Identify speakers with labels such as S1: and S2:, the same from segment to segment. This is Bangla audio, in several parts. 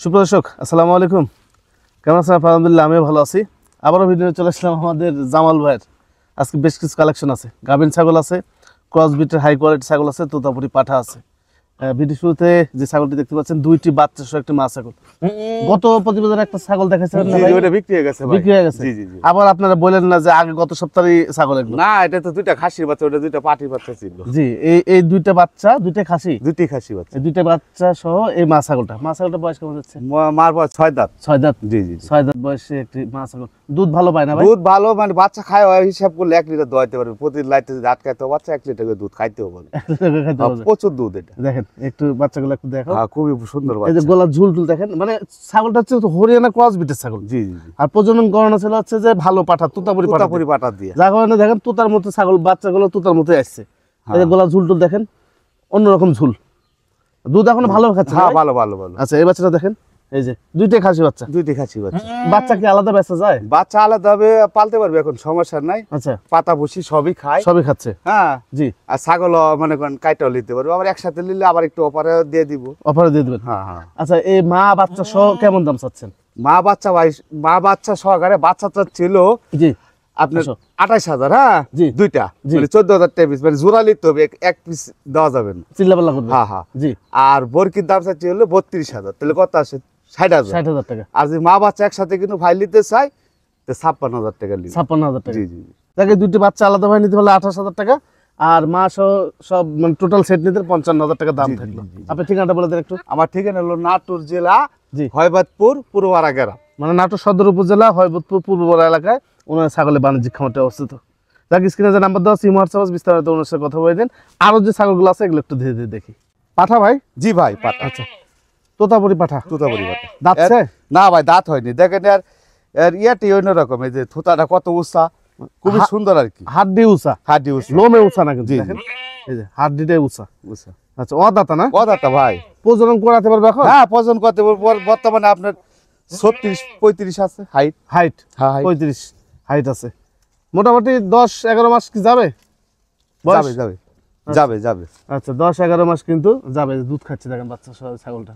S1: সুপ্রদর্শক আসসালামু আলাইকুম, কেমন আছেন? আলহামদুলিল্লাহ আমিও ভালো আছি। আবারও ভিডিও চলে আসলাম আমাদের জামাল ভাইয়ের। আজকে বেশ কিছু কালেকশন আছে, গাভিন ছাগল আছে, ক্রস বিটের হাই কোয়ালিটি ছাগল আছে, তোতাপুরি পাঠা আছে। ভিডিও শুরুতে যে ছাগলটি দেখতে পাচ্ছেন দুইটি বাচ্চা সহ একটি মা ছাগল। গত প্রতিবেদনে একটা ছাগল দেখাচ্ছিলেন না ভাই?
S2: ওটা বিক্রি হয়ে গেছে ভাই।
S1: বিক্রি হয়ে গেছে।
S2: জি জি জি।
S1: আবার আপনারা বলেন না যে আগে গত সপ্তাহে ছাগল এগুলো?
S2: না, এটা তো দুইটা খাসির বাচ্চা, ওটা দুইটা পাটির বাচ্চা ছিল।
S1: জি, এই দুইটা বাচ্চা, দুইটা খাসি,
S2: দুইটি খাসি বাচ্চা।
S1: এই দুইটা বাচ্চা সহ এই মা ছাগলটা বয়স কেমন যাচ্ছে?
S2: মার বয়স 6 দাঁত।
S1: 6 দাঁত।
S2: জি জি।
S1: 6 দাঁত বয়সে একটি মা ছাগল। দুধ ভালো পায় না ভাই?
S2: দুধ ভালো, মানে বাচ্চা খায় ওই হিসাব করলে 1 লিটার দোয়াইতে পারবে। প্রতি লাইটে আটকাইতে বাচ্চা 1 লিটার করে দুধ খাইতেও পারে। প্রচুর দুধ এটা।
S1: দেখেন একটু বাচ্চাগুলো একটু দেখো।
S2: হ্যাঁ, খুবই সুন্দর
S1: এই যে
S2: বাচ্চা।
S1: গলা ঝুলটুল দেখেন, মানে ছাগলটা হচ্ছে হরিয়ানা ক্রস বিটের ছাগল।
S2: জি জি জি।
S1: আর প্রজনন গণনা ছিল হচ্ছে যে ভালো পাঠা, তোতাপুরি পাঠা।
S2: তোতাপুরি পাটা দিয়ে।
S1: যার কারণে দেখেন তোতার মতো ছাগল, বাচ্চাগুলো তোতার মতোই আসছে। এই যে গলা ঝুলটুল দেখেন, অন্যরকম ঝুল। দুধ এখন ভালো খাচ্ছে।
S2: হ্যাঁ, ভালো ভালো ভালো।
S1: আচ্ছা, এই বাচ্চাটা দেখেন, এই যে দুইটাই খাসি বাচ্চা।
S2: দুইটি খাসি বাচ্চা।
S1: বাচ্চা কি আলাদা বেচা যায়?
S2: বাচ্চা আলাদা ভাবে পালতে পারবে, এখন সমস্যা নাই।
S1: আচ্ছা,
S2: পাতা ভুসি সবই খায়।
S1: সবই খাচ্ছে।
S2: হ্যাঁ
S1: জি।
S2: আর ছাগল মনে করেন কাইটাও নিতে পারবে, আবার একসাথে নিলে আবার একটু অফারে দিয়ে দিব।
S1: অফারে দিয়ে দিবেন?
S2: হ্যাঁ হ্যাঁ।
S1: আচ্ছা, এই মা বাচ্চা সহ কেমন দাম চাচ্ছেন?
S2: মা বাচ্চা ভাই, মা বাচ্চা সহকারে বাচ্চাটা ছিল
S1: জি
S2: আপনার
S1: আসো।
S2: 28,000। হ্যাঁ
S1: জি।
S2: দুইটা
S1: জি।
S2: মানে 14,000 টাকা পিস, মানে জোড়া নিতে হবে, এক পিস দেওয়া যাবে না।
S1: চিল্লাপাল্লা করবে?
S2: হ্যাঁ হ্যাঁ।
S1: জি।
S2: আর বরকির দাম চাচ্ছি হলো 32,000, তাহলে কত আসে? 60,000।
S1: 60,000 টাকা।
S2: আর যদি মা বাচ্চা একসাথে কিন্তু ভাই নিতে চাই তো 56,000 টাকা নিবে।
S1: 56,000 টাকা।
S2: জি জি জি।
S1: তাকে দুটি বাচ্চা আলাদা ভাবে নিতে পারলে 28,000 টাকা, আর মা সহ সব মানে টোটাল সেট নিতে 55,000 টাকা দাম থাকলো। আপনি ঠিকানাটা বলে দেন একটু।
S2: আমার ঠিকানা হলো নাটোর জেলা
S1: জি।
S2: হয়বাদপুর পূর্বপাড়া গ্রাম।
S1: মানে নাটোর সদর উপজেলা হয়বতপুর পূর্বপাড়া এলাকায় ওনার ছাগলের বাণিজ্যিক খামারটা অবস্থিত। যাকে স্ক্রিনে যে নাম্বার দেওয়া, সিম হোয়াটসঅ্যাপ বিস্তারিত ওনার সাথে কথা বলে দেন। আরো যে ছাগলগুলো আছে এগুলো একটু ধীরে ধীরে দেখি। পাঠা ভাই?
S2: জি ভাই, পাটা।
S1: আচ্ছা, তোতাপুরি পাঠা।
S2: তোতাপুরি পাটা।
S1: দাঁতছে?
S2: না ভাই, দাঁত হয়নি। দেখেন এর এর ইয়াটি অন্যরকম, এই যে থুতাটা কত উঁচা, খুবই সুন্দর আর কি।
S1: হাড্ডি উঁচা,
S2: হাড্ডি উঁচা।
S1: লোমে উঁচা না কিন্তু
S2: জি, জি।
S1: দেখেন, এই যে হাড্ডিটাই উঁচা।
S2: উঁচা।
S1: আচ্ছা, অদাতা না?
S2: কথাটা ভাই।
S1: প্রজনন করাতে পারবে এখন?
S2: হ্যাঁ, পছন্দ করতে বর্তমানে আপনার 36-35 আছে হাইট।
S1: হাইট
S2: হ্যাঁ, height।
S1: 35 হাইট আছে। মোটামুটি 10-11 মাস কি যাবে? বয়স?
S2: যাবে যাবে যাবে যাবে।
S1: আচ্ছা, 10-11 মাস কিন্তু যাবে। দুধ খাচ্ছে দেখেন বাচ্চা সহ ছাগলটা।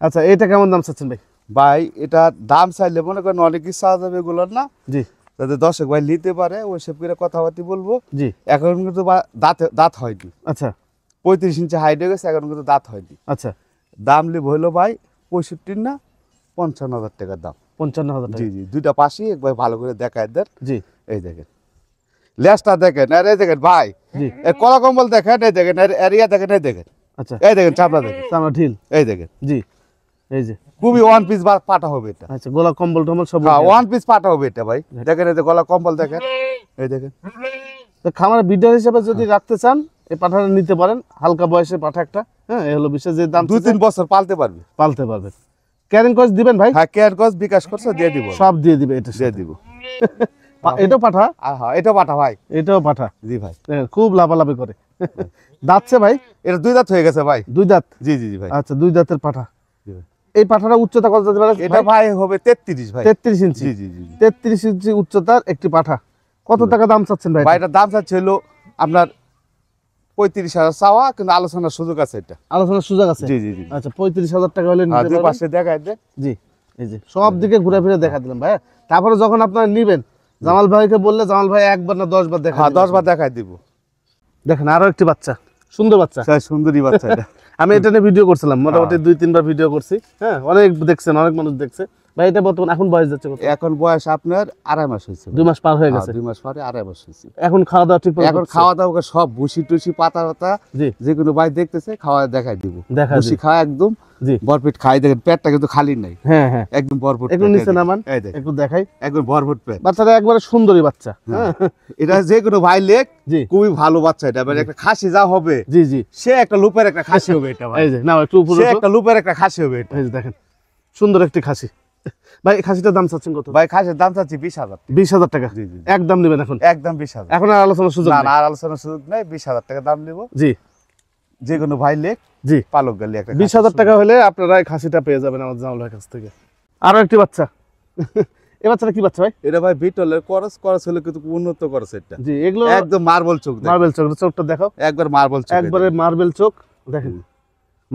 S1: আচ্ছা, এটা কেমন দাম চাচ্ছেন ভাই?
S2: ভাই এটা দাম চাইলে মনে করেন অনেক কিছু চাওয়া যাবে এগুলোর না,
S1: জি
S2: যাতে দর্শক ভাই নিতে পারে ওই সব করে কথাবার্তা বলবো।
S1: জি।
S2: এখন কিন্তু দাঁত হয়নি।
S1: আচ্ছা
S2: 35 ইঞ্চি হাইট হয়ে গেছে, এখন কিন্তু দাঁত হয়নি।
S1: আচ্ছা।
S2: দাম লিব হইলো ভাই 65 না 55,000 টাকার দাম।
S1: 55,000 টাকা।
S2: জি জি। দুইটা পাশি একবার ভালো করে দেখায় দেন।
S1: জি
S2: এই দেখেন লেজটা দেখেন, আর এই দেখেন ভাই,
S1: জি।
S2: এর কলা কম্বল দেখেন, এই দেখেন এর ইয়া দেখেন, এই দেখেন,
S1: আচ্ছা,
S2: এই দেখেন চামড়া দেখেন,
S1: চামড়া ঢিল।
S2: এই দেখেন।
S1: জি, এই যে।
S2: খুবই ওয়ান পিস পাটা হবে এটা।
S1: আচ্ছা, গোলা কম্বল টম্বল সব?
S2: হ্যাঁ, ওয়ান পিস পাটা হবে এটা ভাই। দেখেন এই যে গলা কম্বল দেখেন, এই দেখেন।
S1: তো খামারের বিডার হিসেবে যদি রাখতে চান এই পাঠাটা নিতে পারেন। হালকা বয়সে পাঠা একটা। হ্যাঁ, এই হলো বিশেষ যে দাম
S2: 2-3 বছর পালতে পারবে।
S1: পালতে পারবেন। ক্যারিং কস্ট দিবেন ভাই?
S2: হ্যাঁ, কেয়ার কস বিকাশ করছে দিয়ে দিব।
S1: সব দিয়ে দিবে এটা।
S2: দিয়ে দিব।
S1: এটাও পাঠা?
S2: হ্যাঁ, এটা পাটা ভাই।
S1: এটাও পাঠা।
S2: জি ভাই।
S1: দেখেন, খুব লাফালাফি করে। দাঁতছে ভাই?
S2: এটা 2 দাঁত হয়ে গেছে ভাই।
S1: 2 দাঁত?
S2: জি জি জি ভাই।
S1: আচ্ছা, 2 দাঁতের পাঠা।
S2: জি ভাই।
S1: এই পাঠাটা উচ্চতা কত যেতে পারে?
S2: এটা ভাই হবে 33 ভাই।
S1: 33 ইঞ্চি।
S2: জি জি জি।
S1: 33 ইঞ্চি উচ্চতার একটি পাঠা। কত টাকা দাম চাচ্ছেন ভাই?
S2: ভাই এটার দাম চাচ্ছে হলো আপনার 35,000 চাওয়া, কিন্তু আলোচনার সুযোগ আছে এটা।
S1: আলোচনার সুযোগ আছে?
S2: জি জি জি।
S1: আচ্ছা, 35,000 টাকা হলে
S2: আর
S1: নিতে
S2: দুই
S1: পারবেন।
S2: পাশে দেখায় দে।
S1: জি, এই যে সব দিকে ঘুরে ফিরে দেখা দিলাম ভাই। তারপরে যখন আপনারা নিবেন জামাল ভাইকে বললে জামাল ভাই একবার না 10 বার দেখা
S2: হ্যাঁ,
S1: দিবে।
S2: 10 বার দেখায় দিব।
S1: দেখেন আরো একটি বাচ্চা, সুন্দর বাচ্চা।
S2: সুন্দরী বাচ্চা এটা।
S1: আমি এটা নিয়ে ভিডিও করছিলাম, মোটামুটি 2-3 বার ভিডিও করছি। হ্যাঁ, অনেক দেখছেন, অনেক মানুষ দেখছে ভাই। এটা বর্তমান এখন বয়স যাচ্ছে কত?
S2: এখন বয়স আপনার 2.5 মাস হয়েছে।
S1: 2 মাস পার হয়ে গেছে।
S2: 2 মাস পরে 2.5 মাস হয়েছে।
S1: এখন খাওয়া দাওয়া ঠিক
S2: এখন খাওয়া দাওয়া সব ভুসি টুসি পাতা পাতা
S1: জি
S2: যে কোনো ভাই দেখতেছে খাওয়া দেখাই দিব।
S1: দেখা
S2: ভুসি খাওয়া একদম
S1: জি।
S2: ভরপেট খাই। দেখেন পেটটা কিন্তু খালি নাই,
S1: হ্যাঁ হ্যাঁ,
S2: একদম ভরপুর।
S1: একটু নিচে নামান,
S2: এই দেখেন
S1: একটু দেখাই।
S2: একদম ভরপুর পেট।
S1: বাচ্চাটা একবারে সুন্দরী বাচ্চা। হ্যাঁ,
S2: এটা যে কোনো ভাই লেখ
S1: জি
S2: খুবই ভালো বাচ্চা। এটা মানে একটা খাসি যা হবে,
S1: জি জি।
S2: সে একটা লুপের একটা খাসি হবে এটা ভাই।
S1: এই যে নাও একটু উপরে
S2: সে
S1: ওঠো।
S2: একটা লুপের একটা খাসি হবে এটা।
S1: এই যে দেখেন, সুন্দর একটি খাসি। ভাই এই খাসিটার দাম চাচ্ছেন কত?
S2: ভাই খাসির দাম চাচ্ছি 20,000।
S1: 20,000 টাকা।
S2: জি জি।
S1: একদম নেবেন এখন?
S2: একদম 20,000।
S1: এখন আর আলোচনার সুযোগ
S2: না
S1: নেই?
S2: না, আর আলোচনার সুযোগ নাই। 20,000 টাকা দাম নেব।
S1: জি
S2: যে কোনো ভাই লেখ
S1: জি।
S2: পালক গালি একটা
S1: 20,000 টাকা হলে আপনারা এই খাসিটা পেয়ে যাবেন আমাদের জামাল ভাইয়ের কাছ থেকে। আরো একটি বাচ্চা। এই বাচ্চাটা কি বাচ্চা ভাই?
S2: এটা ভাই বিটলের করস হলে কিন্তু উন্নত করস এটা।
S1: জি, এগুলো
S2: একদম মার্বেল চোখ।
S1: মার্বেল চোখ। চোখটা দেখো,
S2: একবার মার্বেল চোখ।
S1: একবারে মার্বেল চোখ। দেখেন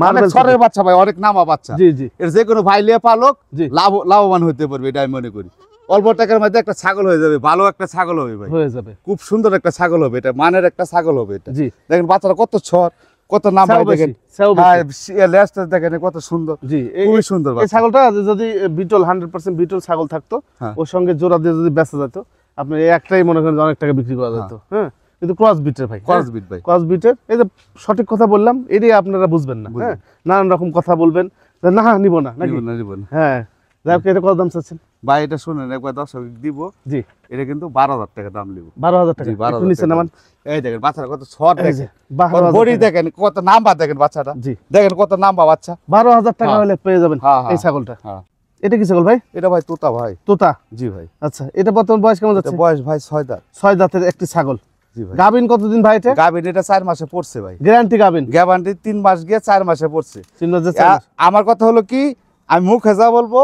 S1: মার্বেল
S2: সরের বাচ্চা ভাই, অনেক নামা বাচ্চা।
S1: জি জি
S2: এর যে কোনো ভাই লিয়ে পালক
S1: জি
S2: লাভবান হতে পারবে, এটা আমি মনে করি। অল্প টাকার মধ্যে একটা ছাগল হয়ে যাবে, ভালো একটা ছাগল হবে ভাই,
S1: হয়ে যাবে।
S2: খুব সুন্দর একটা ছাগল হবে, এটা মানের একটা ছাগল হবে এটা।
S1: জি
S2: দেখেন বাচ্চারা কত ছর, কত নাম
S1: সেও
S2: ভাই, দেখেন
S1: বেশি, সেও
S2: হ্যাঁ
S1: বেশি।
S2: লেজটা দেখেন কত সুন্দর,
S1: জি
S2: খুবই সুন্দর
S1: এই
S2: বাচ্চা।
S1: ছাগলটা যদি বিটল 100% বিটল ছাগল থাকতো,
S2: হ্যাঁ।
S1: ওর সঙ্গে জোড়া দিয়ে যদি বেচা যেত, আপনি এই একটাই মনে করেন যে অনেক টাকা বিক্রি করা যেত। হ্যাঁ কিন্তু ক্রস বিটের ভাই,
S2: ক্রস বিট ভাই,
S1: ক্রস বিটের এই যে সঠিক কথা বললাম, এটাই আপনারা বুঝবেন না। হ্যাঁ নানান রকম কথা বলবেন যে না নিব না নাকি।
S2: নিব না, নিব না।
S1: হ্যাঁ যাই হোক, এটা কত দাম চাচ্ছেন?
S2: ভাই এটা শুনেন একবার দর্শক দিব,
S1: জি
S2: এটা কিন্তু 12,000 টাকা দাম নিব।
S1: 12,000 টাকা।
S2: জি,
S1: একটু
S2: 12,000
S1: নিচে
S2: টাকা।
S1: নামান।
S2: এই দেখেন বাচ্চারা কত ছর
S1: এই যে
S2: দেখেন,
S1: 12,000
S2: বডি
S1: টাকা।
S2: দেখেন, কত নাম্বার দেখেন বাচ্চাটা,
S1: জি
S2: দেখেন কত নাম্বার বাচ্চা।
S1: 12,000 টাকা
S2: হ্যাঁ।
S1: হলে পেয়ে যাবেন
S2: হ্যাঁ, হ্যাঁ,
S1: এই ছাগলটা।
S2: হ্যাঁ।
S1: এটা কি ছাগল ভাই?
S2: এটা ভাই তোতা ভাই।
S1: তোতা।
S2: জি ভাই,
S1: আচ্ছা এটা বর্তমান বয়স কেমন
S2: এটা
S1: যাচ্ছে?
S2: বয়স ভাই 6 দাঁত।
S1: 6 দাঁতের একটি ছাগল।
S2: জি ভাই,
S1: গাবিন কতদিন ভাই এটা?
S2: গাবিন এটা 4 মাসে পড়ছে ভাই,
S1: গ্যারান্টি গাবিন?
S2: গ্যারান্টি 3 মাস গিয়ে 4 মাসে পড়ছে।
S1: চিহ্ন যে চার মাস।
S2: আমার কথা হলো কি, আমি মুখে যা বলবো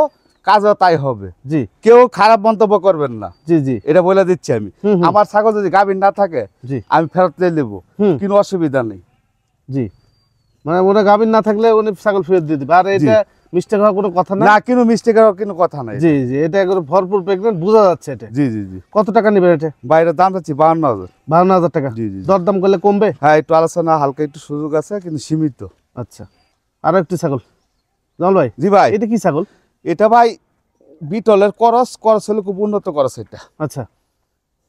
S2: কাজও তাই হবে,
S1: জি
S2: কেউ খারাপ মন্তব্য করবেন না,
S1: জি জি
S2: এটা বলে দিচ্ছি আমি।
S1: হুম, হুম।
S2: আমার ছাগল যদি গাবিন না থাকে
S1: জি
S2: আমি ফেরত দিয়ে নেবো,
S1: হুম।
S2: কোনো অসুবিধা নেই।
S1: জি মানে ওটা গাবিন না থাকলে উনি ছাগল ফেরত দিয়ে দিবে, আর এটা মিস্টেক হওয়ার কোনো কথা না।
S2: না, কোনো মিস্টেক হওয়ার কোনো কথা নাই।
S1: জি জি এটা একবার ভরপুর প্রেগনেন্ট, বোঝা যাচ্ছে এটা।
S2: জি জি জি,
S1: কত টাকা নেবেন এটা?
S2: বাইরের দাম যাচ্ছি 52,000।
S1: 52,000 টাকা।
S2: জি জি জি।
S1: দরদাম করলে কমবে?
S2: হ্যাঁ একটু আলোচনা হালকা একটু সুযোগ আছে, কিন্তু সীমিত।
S1: আচ্ছা আরো একটি ছাগল জামাল ভাই,
S2: জি ভাই,
S1: এটা কি ছাগল?
S2: এটা ভাই বিটলের করস হলে খুব উন্নত করস এটা।
S1: আচ্ছা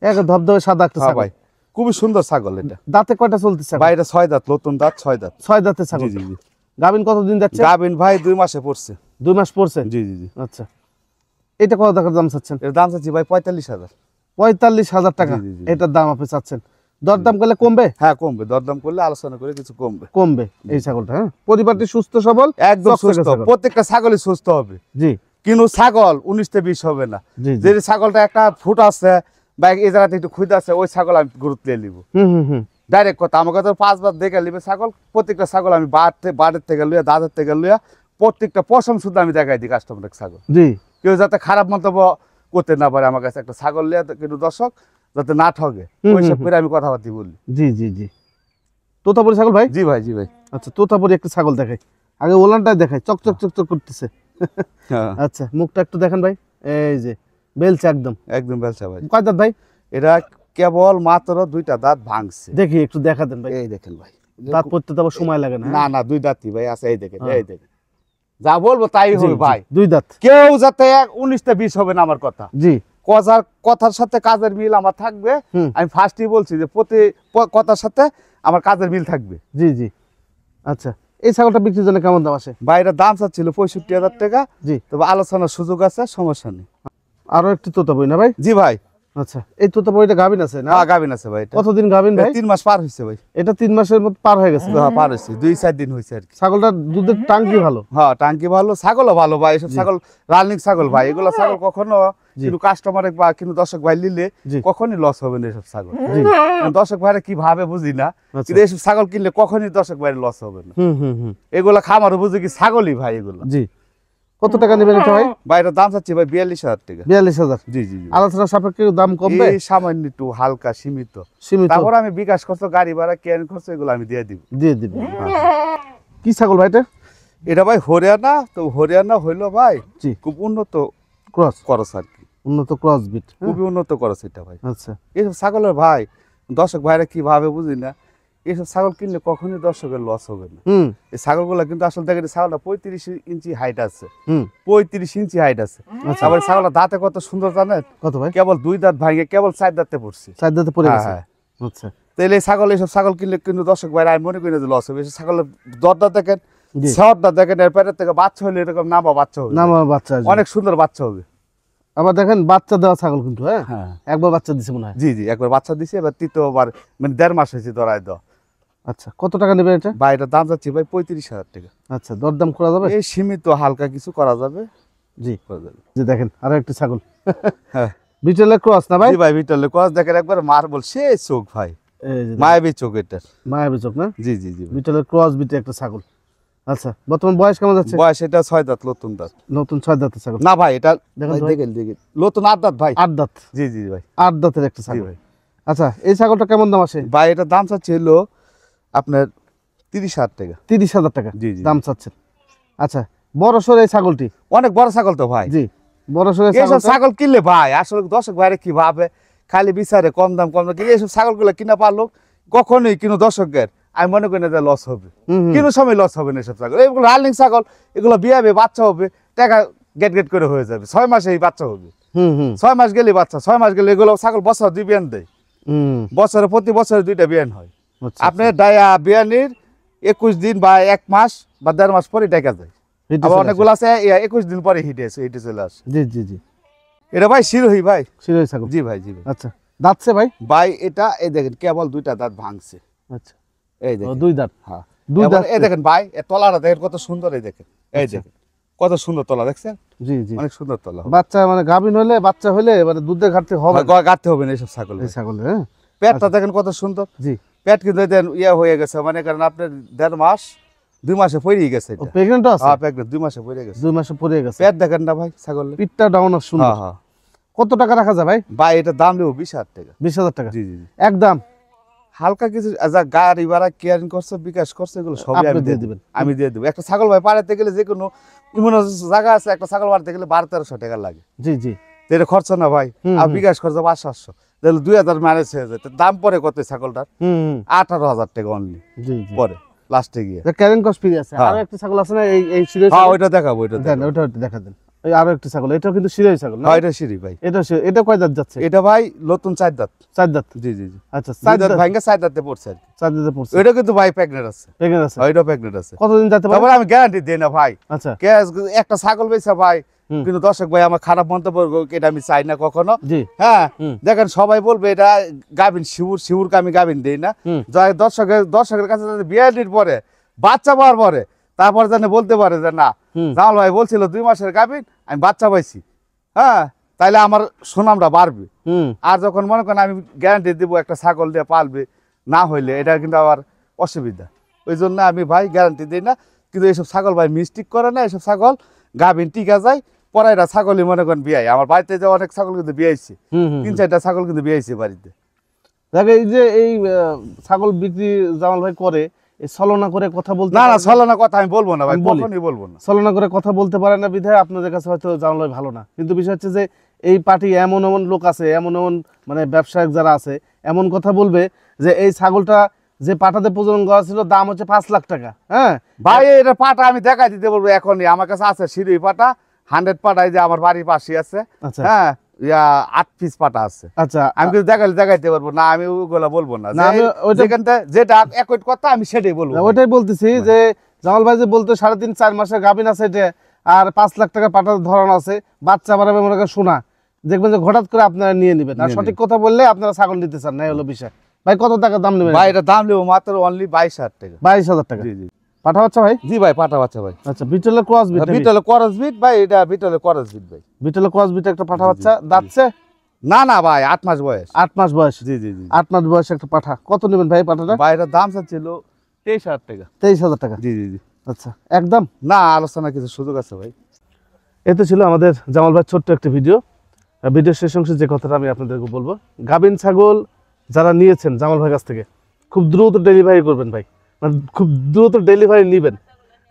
S1: এক ধবধবে সাদা একটা
S2: হ্যাঁ
S1: ছাগল।
S2: ভাই, খুবই সুন্দর ছাগল এটা।
S1: দাঁতে কয়টা চলতেছে?
S2: ভাই এটা 6 দাঁত, নতুন দাঁত 6 দাঁত।
S1: 6 দাঁতের ছাগল।
S2: জি জি জি।
S1: গাবিন কতদিন যাচ্ছে?
S2: গাবিন ভাই 2 মাসে পড়ছে।
S1: 2 মাস পড়ছে।
S2: জি জি জি।
S1: আচ্ছা এটা কত টাকার দাম চাচ্ছেন?
S2: এর দাম চাচ্ছি ভাই 45,000।
S1: 45,000 টাকা
S2: জি, জি, জি।
S1: এটার দাম আপনি চাচ্ছেন। দরদাম করলে কমবে?
S2: হ্যাঁ কমবে, দরদাম করলে আলোচনা করে কিছু কমবে।
S1: কমবে এই ছাগলটা। হ্যাঁ পরিবারটি সুস্থ সবল,
S2: একদম
S1: চকচকে
S2: সুস্থ,
S1: ছাগল।
S2: প্রত্যেকটা ছাগলই সুস্থ হবে,
S1: জি
S2: কিন্তু ছাগল 19-20 হবে না।
S1: জি জি
S2: যে ছাগলটা একটা ফুট আছে বা এই জায়গাতে একটু খুঁজে আছে, ওই ছাগল আমি গুরুত্ব দিয়ে নিব।
S1: হুম হুম হুম
S2: ডাইরেক্ট কথা, আমাকে তো 5 বার দেখে নিবে ছাগল, প্রত্যেকটা ছাগল আমি বাড়ের থেকে লইয়া দাঁতের থেকে লইয়া প্রত্যেকটা পশম শুধু আমি দেখাই দিই কাস্টমারের ছাগল,
S1: জি
S2: কেউ যাতে খারাপ মন্তব্য করতে না পারে আমার কাছে। একটা ছাগল লিয়া কিন্তু দর্শক যাতে না ঠগে,
S1: হুম,
S2: ওইসব
S1: হুম।
S2: করে আমি কথাবার্তা বলি।
S1: জি জি জি তোতাপুরি ছাগল ভাই?
S2: জি ভাই, জি ভাই।
S1: আচ্ছা তোতাপুরি একটা ছাগল দেখাই, আগে ওলানটাই দেখাই, চকচক চকচক করতেছে।
S2: হ্যাঁ
S1: আচ্ছা মুখটা একটু দেখেন ভাই, এই যে বেলচা একদম।
S2: একদম বেলচা ভাই।
S1: কয় দাঁত ভাই?
S2: এটা কেবল মাত্র 2টা দাঁত ভাঙছে।
S1: দেখি একটু দেখা দেন ভাই।
S2: এই দেখেন ভাই,
S1: দাঁত পড়তে তো আবার সময় লাগে না।
S2: না না 2 দাঁতই ভাই আছে, এই দেখেন,
S1: হ্যাঁ।
S2: এই দেখেন, যা বলবো তাই
S1: জি,
S2: হবে
S1: জি,
S2: ভাই।
S1: 2 দাঁত।
S2: কেউ যাতে 19-20 হবে না আমার কথা,
S1: জি
S2: কথার সাথে কাজের মিল আমার থাকবে।
S1: হুম।
S2: আমি ফার্স্টই বলছি যে প্রতি কথার সাথে আমার কাজের মিল থাকবে।
S1: জি জি আচ্ছা এই ছাগলটা বিক্রির জন্য কেমন দাম আসে?
S2: বাইরের দাম চাচ্ছিল 65,000 টাকা,
S1: জি
S2: তবে আলোচনার সুযোগ আছে, সমস্যা নেই।
S1: আরো একটি তোতাপুরি না ভাই?
S2: জি ভাই,
S1: আচ্ছা এই তোতাপুরিটা গাবিন আছে না?
S2: হ্যাঁ গাবিন আছে ভাই। এটা
S1: কতদিন গাবিন ভাই?
S2: 3 মাস পার হয়েছে ভাই।
S1: এটা 3 মাসের মতো পার হয়ে গেছে।
S2: হ্যাঁ পার হয়েছে, 2-4 দিন হয়েছে আর কি।
S1: ছাগলটার দুধের টাঙ্কি ভালো।
S2: হ্যাঁ টাঙ্কি ভালো, ছাগলও ভালো ভাই। এসব ছাগল রানিং ছাগল ভাই, এগুলো ছাগল কখনো কিন্তু কাস্টমারে বা কিন্তু দর্শক ভাই নিলে
S1: জি।
S2: কখনই লস হবে না এসব ছাগল।
S1: জি
S2: দর্শক ভাইরা কি ভাবে বুঝি না,
S1: আচ্ছা।
S2: কিন্তু এসব ছাগল কিনলে কখনই দর্শক ভাইয়ের লস হবে না।
S1: হুম হুম হুম
S2: এগুলো খামারও বুঝি কি ছাগলই ভাই এগুলো।
S1: জি কত টাকা নেবেন এটা ভাই?
S2: বাইরের দাম চাচ্ছি ভাই 42,000 টাকা।
S1: 42,000।
S2: জি জি জি।
S1: আলোচনা সাপেক্ষে দাম কমবে?
S2: এই সামান্য একটু হালকা সীমিত,
S1: সীমিত
S2: তারপর আমি বিকাশ খরচ, গাড়ি ভাড়া, কেয়ারিং খরচ এগুলো আমি দিয়ে দিব।
S1: দিয়ে দিবেন। কি ছাগল ভাই এটা?
S2: এটা ভাই হরিয়ানা, তো হরিয়ানা হইলো ভাই
S1: জি
S2: খুব উন্নত
S1: ক্রস,
S2: খরচ আর কি,
S1: উন্নত ক্রস বিট।
S2: খুবই উন্নত খরচ এটা ভাই।
S1: আচ্ছা
S2: এইসব ছাগলের ভাই দর্শক ভাইরা কি ভাবে বুঝি না, এইসব ছাগল কিনলে কখনই দর্শকের লস হবে না।
S1: হুম
S2: এই ছাগলগুলো কিন্তু আসলে দেখেন, ছাগলটা 35 ইঞ্চি হাইট আছে,
S1: হুম
S2: 35 ইঞ্চি হাইট আছে।
S1: আচ্ছা
S2: আবার ছাগলের দাঁতে কত সুন্দর জানেন,
S1: কত ভাই?
S2: কেবল 2 দাঁত ভাঙে কেবল 4 দাঁতে পড়ছে।
S1: 4 দাঁতে পড়ে
S2: হ্যাঁ,
S1: গেছে।
S2: হ্যাঁ।
S1: আচ্ছা
S2: তাহলে এই ছাগল, এইসব ছাগল কিনলে কিন্তু দর্শক ভাইরা আমি মনে করি না যে লস হবে। এইসব ছাগলের দরদা দেখেন,
S1: জি
S2: শহরটা দেখেন, এর পেটের থেকে বাচ্চা হলে এরকম নামা বাচ্চা হবে,
S1: না বাচ্চা আসবে।
S2: অনেক সুন্দর বাচ্চা হবে।
S1: আবার দেখেন বাচ্চা দেওয়া ছাগল কিন্তু, হ্যাঁ
S2: হ্যাঁ
S1: একবার বাচ্চা দিছে মনে হয়।
S2: জি জি, একবার বাচ্চা দিছে, এবার তৃতীয়বার মানে 1.5 মাস হয়েছে ধরায় দাও।
S1: আচ্ছা কত টাকা নেবেন এটা?
S2: ভাই এটার দাম যাচ্ছে ভাই 35,000 টাকা।
S1: আচ্ছা দরদাম করা যাবে?
S2: এই সীমিত হালকা কিছু করা যাবে।
S1: জি
S2: করা যাবে।
S1: যে দেখেন আরো একটা ছাগল,
S2: হ্যাঁ
S1: বিটলের ক্রস না ভাই?
S2: জি ভাই, ভিতরে কস দেখেন একবার মার্বল সে চোখ ভাই,
S1: এই যে
S2: মায়াবী চোখ এটার।
S1: মায়াবী চোখ না?
S2: জি জি জি ভাই।
S1: বিটলের ক্রস বিটে একটা ছাগল। আচ্ছা বর্তমান বয়স কেমন যাচ্ছে?
S2: বয়স এটা 6 দাঁত, নতুন দাঁত।
S1: নতুন 6 দাঁতের ছাগল।
S2: না ভাই এটা
S1: দেখেন
S2: ভাই
S1: তো ভাই।
S2: দেখেন নতুন 8 দাঁত ভাই।
S1: 8 দাঁত।
S2: জি জি ভাই।
S1: 8 দাঁতের একটা
S2: জি
S1: ছাগল।
S2: ভাই।
S1: আচ্ছা এই ছাগলটা কেমন দাম আসে?
S2: ভাই এটার দাম চাচ্ছে হলো আপনার 30,000 টাকা।
S1: 30,000 টাকা
S2: জি, জি।
S1: দাম চাচ্ছেন। আচ্ছা, বড় সর এই ছাগলটি?
S2: অনেক বড় ছাগল তো ভাই।
S1: জি, বড় সর
S2: এইসব ছাগল কিনলে ভাই আসলে দর্শক ভাইরা কি ভাবে, খালি বিচারে কম দাম কম দাম, এইসব ছাগলগুলো কিনা পারলো কখনোই কিন্তু দর্শকের আমি মনে করি না যে লস হবে, কোনো সময় লস হবে না। এসব ছাগল এগুলো রানিং ছাগল, এগুলো বিয়াবে বাচ্চা হবে, টাকা গেট গেট করে হয়ে যাবে, 6 মাসে এই বাচ্চা হবে। 6 মাস গেলে বাচ্চা, 6 মাস গেলে এগুলো ছাগল বছর 2 বিয়ান দেয়, বছরে প্রতি বছরে 2টা বিয়ান হয়। আপনার বিয়ানির 21 দিন বা 1 মাস বা 1.5 মাস পরে দেখা যায়। আবার অনেকগুলো আছে 21 দিন পরে হিটে চলে আসে।
S1: জি জি জি।
S2: এটা ভাই শিরোহী ভাই।
S1: শিরোহী ছাগল?
S2: জি ভাই, জি ভাই।
S1: আচ্ছা, দাঁতছে ভাই?
S2: ভাই এটা এই দেখেন কেবল 2টা দাঁত ভাঙছে।
S1: আচ্ছা,
S2: এই দেখেন
S1: 2 দাঁত।
S2: হ্যাঁ,
S1: 2 দাঁত।
S2: এই দেখেন ভাই, এর তলাটা দেখেন কত সুন্দর, এই দেখেন, এই দেখেন কত সুন্দর তলা, দেখছেন?
S1: জি জি,
S2: অনেক সুন্দর তলা।
S1: বাচ্চা মানে গাভিন হলে, বাচ্চা হলে মানে দুধের ঘাটতি হবে না।
S2: গাঁথতে হবে না এইসব ছাগল।
S1: এই ছাগল, হ্যাঁ।
S2: পেটটা দেখেন কত সুন্দর।
S1: জি,
S2: পেট কিন্তু দেন হয়ে গেছে, মানে কারণ আপনার 1.5 মাস 2 মাসে পড়েই গেছে এটা।
S1: প্রেগন্যান্ট আছে?
S2: হ্যাঁ, প্রেগন্যান্ট 2 মাসে পড়ে গেছে।
S1: 2 মাসে পড়ে গেছে।
S2: পেট দেখেন না ভাই ছাগল,
S1: পিঠটা ডাউন আর সুন্দর।
S2: হ্যাঁ হ্যাঁ।
S1: কত টাকা রাখা যায় ভাই?
S2: ভাই এটা দাম নেব 20,000 টাকা।
S1: 20,000 টাকা?
S2: জি জি জি।
S1: একদম
S2: হালকা কিছু যা গাড়ি ভাড়া কেয়ারিং করছে, বিকাশ করছে, এগুলো সবই
S1: আপনি
S2: আমি
S1: দিয়ে
S2: দিয়ে
S1: দিবেন।
S2: দেব। আমি দিয়ে দেবো। একটা ছাগল ভাই পাড়াতে গেলে যে কোনো এমন জায়গা আছে, একটা ছাগল পাড়াতে গেলে 1200-1300 টাকা লাগে।
S1: জি জি।
S2: তো এটা খরচা না ভাই, আর বিকাশ খরচা 500-700, তাহলে 2000 ম্যানেজ হয়ে যায়। তো দাম পরে কত ছাগলটার? 18,000 টাকা অনলি
S1: জি জি।
S2: পরে লাস্টে গিয়ে।
S1: ক্যারিং কস্ট ফ্রি আছে।
S2: হ্যাঁ।
S1: আরো একটা ছাগল আছে না, এই শিরোহী
S2: হ্যাঁ,
S1: ছাগল?
S2: ওইটা দেখাবো, ওইটা
S1: দেন,
S2: দেখাবো।
S1: ওটা দেখা দেন। ওই আরো একটা ছাগল, এটাও কিন্তু শিরোহী ছাগল না?
S2: হ্যাঁ, এটা সিঁড়ি ভাই।
S1: এটা কয় দাঁত যাচ্ছে?
S2: এটা ভাই নতুন 4 দাঁত।
S1: 4 দাঁত?
S2: জি জি জি।
S1: আচ্ছা,
S2: 4
S1: 4
S2: দাঁত
S1: দাঁত
S2: ভাঙা 4 দাঁতে পড়ছে আর কি।
S1: 4 দাঁতে পড়ছে।
S2: ওইটা কিন্তু ভাই প্রেগনেন্ট আছে।
S1: প্রেগন্যান্ট আছে?
S2: ওইটা প্রেগনেন্ট আছে।
S1: কতদিন যেতে পারে?
S2: তারপরে আমি গ্যারান্টি দেই না ভাই।
S1: আচ্ছা,
S2: একটা ছাগল বেচা ভাই, কিন্তু দর্শক ভাই আমার খারাপ মন্তব্য করুক, এটা আমি চাই না কখনো।
S1: জি।
S2: হ্যাঁ, দেখেন সবাই বলবে এটা গাভিন শিউরকে আমি গাভিন দেই না। দর্শকের কাছে বিয়ানির পরে বাচ্চা পাওয়ার পরে তারপর যেন বলতে পারে যে না, জামাল ভাই বলছিল 2 মাসের গাভিন, আমি বাচ্চা পাইছি। হ্যাঁ, তাইলে আমার সুনামটা বাড়বে। আর যখন মনে করেন আমি গ্যারান্টি দিব একটা ছাগল দিয়ে পালবে, না হইলে এটা কিন্তু আবার অসুবিধা। ওই জন্য আমি ভাই গ্যারান্টি দিই না। কিন্তু এইসব ছাগল ভাই মিস্টেক করে না, এইসব ছাগল গাভিন টিকা যায়, পরে এটা ছাগলই মনে করেন বিয়াই। আমার বাড়িতে যে অনেক ছাগল কিন্তু বিয়াইছে, 3-4টা ছাগল কিন্তু বিয়াইছে বাড়িতে।
S1: দেখো এই যে এই ছাগল বিক্রি জামাল ভাই করে, এই ছলনা করে কথা বলতে
S2: না না,
S1: পারে
S2: ছলনা কথা আমি বলবো না ভাই,
S1: আমি বলি।
S2: কখনই বলবো না।
S1: ছলনা করে কথা বলতে পারে না বিধায় আপনাদের কাছে হয়তো জামাল ভাই ভালো না। কিন্তু বিষয় হচ্ছে যে এই পার্টি এমন এমন লোক আছে, এমন এমন মানে ব্যবসায়িক যারা আছে, এমন কথা বলবে যে এই ছাগলটা যে পাঠাতে প্রজনন করা ছিল দাম হচ্ছে 5 লাখ টাকা। হ্যাঁ
S2: ভাই, এটা পাটা আমি দেখাই দিতে বলবো এখনই। আমার কাছে আছে সিঁড়ি পাটা, 100 পাটা, এই যে আমার বাড়ির পাশে আছে।
S1: আচ্ছা।
S2: হ্যাঁ, 8 পিস পাটা আছে।
S1: আচ্ছা,
S2: আমি কিন্তু দেখাইতে পারবো না, আমি ওগুলা বলবো না।
S1: না, আমি ওইটা-
S2: যেখানটা যেটা একই কথা আমি সেটাই বলবো।
S1: ওইটাই বলতেছি যে জামাল ভাই যে বলতো 3.5-4 মাসের গাভিন আছে এটা, আর 5 লাখ টাকা পাঠা ধরানো আছে, বাচ্চা বাড়াবে মনে করেন শোনা, দেখবেন যে হঠাৎ করে আপনারা নিয়ে নেবেন। আর সঠিক কথা বললে আপনারা ছাগল নিতে চান না, এই হলো বিষয়। ভাই কত টাকা দাম নেবেন?
S2: ভাই এটা দাম নেবো মাত্র অনলি 22,000 টাকা।
S1: 22,000 টাকা?
S2: জি জি
S1: পাঠা বাচ্চা ভাই?
S2: জি ভাই, পাটা বাচ্চা ভাই।
S1: আচ্ছা, বিটলের ক্রস বিট?
S2: বিটলে করস বিট ভাই, এটা বিটলে করস বিট ভাই।
S1: বিটলের ক্রস বিট একটা পাঠা
S2: জি, জি,
S1: বাচ্চা,
S2: জি।
S1: দাঁতছে?
S2: না না ভাই, 8 মাস বয়স।
S1: 8 মাস বয়স?
S2: জি জি জি।
S1: 8 মাস বয়স একটা পাঠা। কত নেবেন ভাই পাঠাটা?
S2: ভাই এটার দাম ছিল 23,000 টাকা।
S1: 23,000 টাকা?
S2: জি জি জি।
S1: আচ্ছা, একদম
S2: না, আলোচনা কিছু সুযোগ আছে ভাই।
S1: এতে ছিল আমাদের জামাল ভাই ছোট্ট একটা ভিডিও। ভিডিও শেষ অংশে যে কথাটা আমি আপনাদেরকে বলবো, গাভিন ছাগল যারা নিয়েছেন জামাল ভাইয়ের কাছ থেকে খুব দ্রুত ডেলিভারি করবেন ভাই, মানে খুব দ্রুত ডেলিভারি নেবেন।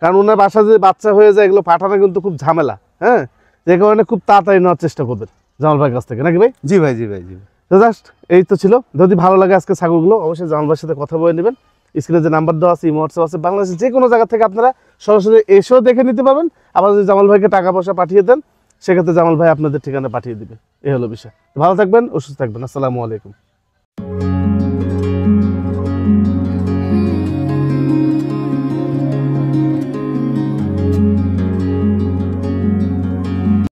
S1: কারণ ওনার বাসা যদি বাচ্চা হয়ে যায়, এগুলো পাঠানো কিন্তু খুব ঝামেলা। হ্যাঁ, যে কারণে খুব তাড়াতাড়ি নেওয়ার চেষ্টা করবেন জামাল ভাইয়ের কাছ থেকে, নাকি ভাই?
S2: জি ভাই, জি ভাই, জি ভাই।
S1: তো জাস্ট এই তো ছিল। যদি ভালো লাগে আজকে ছাগলগুলো, অবশ্যই জামাল ভাইয়ের সাথে কথা বলে নেবেন। স্ক্রিনে যে নাম্বার দেওয়া আছে, ইমো হোয়াটসঅ্যাপ আছে, বাংলাদেশের যে কোনো জায়গা থেকে আপনারা সরাসরি এসেও দেখে নিতে পারবেন। আবার যদি জামাল ভাইকে টাকা পয়সা পাঠিয়ে দেন, সেক্ষেত্রে জামাল ভাই আপনাদের ঠিকানা পাঠিয়ে দিবে। এই হলো বিষয়। ভালো থাকবেন, সুস্থ থাকবেন। আসসালামু আলাইকুম।